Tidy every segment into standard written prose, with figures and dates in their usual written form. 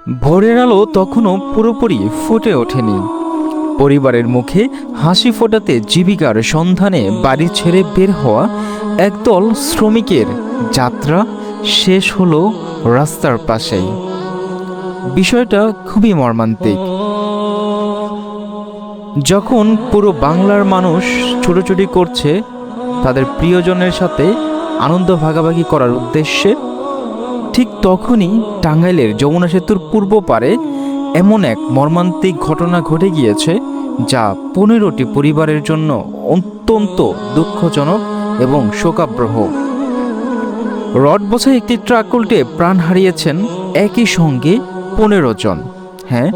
ভোরের আলো তখনও পুরোপুরি ফুটে ওঠেনি। পরিবারের মুখে হাসি ফোটাতে জীবিকার সন্ধানে বাড়ি ছেড়ে বের হওয়া একদল শ্রমিকের যাত্রা শেষ হলো রাস্তার পাশেই। বিষয়টা খুবই মর্মান্তিক। যখন পুরো বাংলার মানুষ ছুটোছুটি করছে তাদের প্রিয়জনের সাথে আনন্দ ভাগাভাগি করার উদ্দেশ্যে, ঠিক তখনই টাঙ্গাইলের যমুনা সেতুর পূর্ব পারে এমন এক মর্মান্তিক ঘটনা ঘটে গিয়েছে যা 15টি পরিবারের জন্য অত্যন্ত দুঃখজনক এবং শোকাবহ। রড বোঝাই একটি ট্রাক উল্টে প্রাণ হারিয়েছেন একই সঙ্গে 15 জন। হ্যাঁ,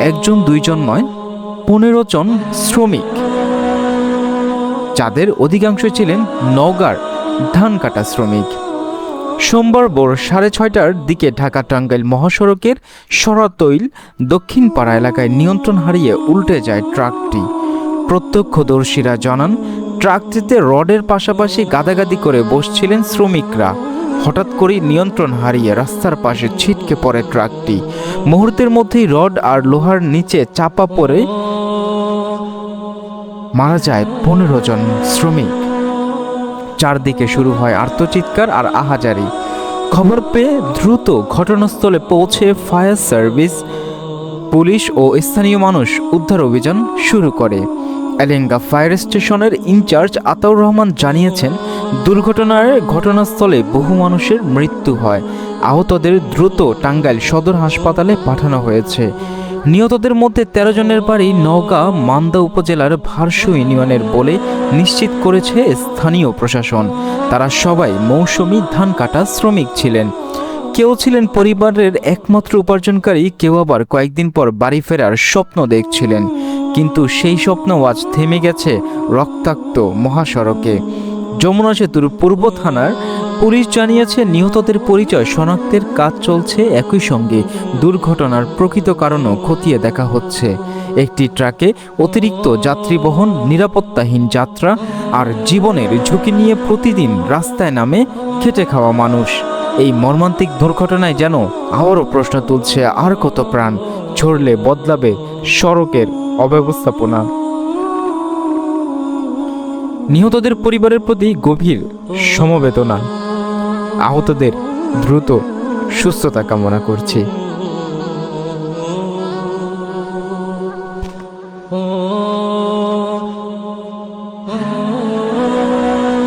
একজন দুইজন নয়, 15 জন শ্রমিক, যাদের অধিকাংশ ছিলেন নওগাঁর ধান কাটা শ্রমিক। সোমবার ভোর 6:30টার দিকে ঢাকা টাঙ্গাইল মহাসড়কের সরাতৈল দক্ষিণপাড়া এলাকায় নিয়ন্ত্রণ হারিয়ে উল্টে যায় ট্রাকটি। প্রত্যক্ষদর্শীরা জানান, ট্রাকটিতে রডের পাশাপাশি গাদাগাদি করে বসছিলেন শ্রমিকরা। হঠাৎ করেই নিয়ন্ত্রণ হারিয়ে রাস্তার পাশে ছিটকে পড়ে ট্রাকটি। মুহূর্তের মধ্যেই রড আর লোহার নিচে চাপা পড়ে মারা যায় 15 জন শ্রমিক। চারদিকে শুরু হয় আর্তচিৎকার আর আহাজারি। খবর পেয়ে দ্রুত ঘটনাস্থলে পৌঁছে ফায়ার সার্ভিস, পুলিশ ও স্থানীয় মানুষ উদ্ধার অভিযান শুরু করে। এলেঙ্গা ফায়ার স্টেশনের ইনচার্জ আতাউর রহমান জানিয়েছেন, দুর্ঘটনার ঘটনাস্থলে বহু মানুষের মৃত্যু হয়। আহতদের দ্রুত টাঙ্গাইল সদর হাসপাতালে পাঠানো হয়েছে। নিহতদের মধ্যে 13 জনের বাড়ি নওগাঁ মান্দা উপজেলার ভারসু ইউনিয়নের বলে নিশ্চিত করেছে স্থানীয় প্রশাসন। তারা সবাই মৌসুমি ধান কাটা শ্রমিক ছিলেন। কেউ ছিলেন পরিবারের একমাত্র উপার্জনকারী, কেউ আবার কয়েকদিন পর বাড়ি ফেরার স্বপ্ন দেখছিলেন। কিন্তু সেই স্বপ্ন আজ থেমে গেছে রক্তাক্ত মহাসড়কে। যমুনা সেতুর পূর্ব থানার পুলিশ জানিয়েছে, নিহতদের পরিচয় শনাক্তের কাজ চলছে। একই সঙ্গে দুর্ঘটনার প্রকৃত কারণও খতিয়ে দেখা হচ্ছে। একটি ট্রাকে অতিরিক্ত যাত্রী বহন, নিরাপত্তাহীন যাত্রা আর জীবনের ঝুঁকি নিয়ে প্রতিদিন রাস্তায় নামে খেটে খাওয়া মানুষ। এই মর্মান্তিক দুর্ঘটনায় যেন আবারও প্রশ্ন তুলছে, আর কত প্রাণ ঝরলে বদলাবে সড়কের অব্যবস্থাপনা। নিহতদের পরিবারের প্রতি গভীর সমবেদনা। আহতদের দ্রুত সুস্থতা কামনা করছি।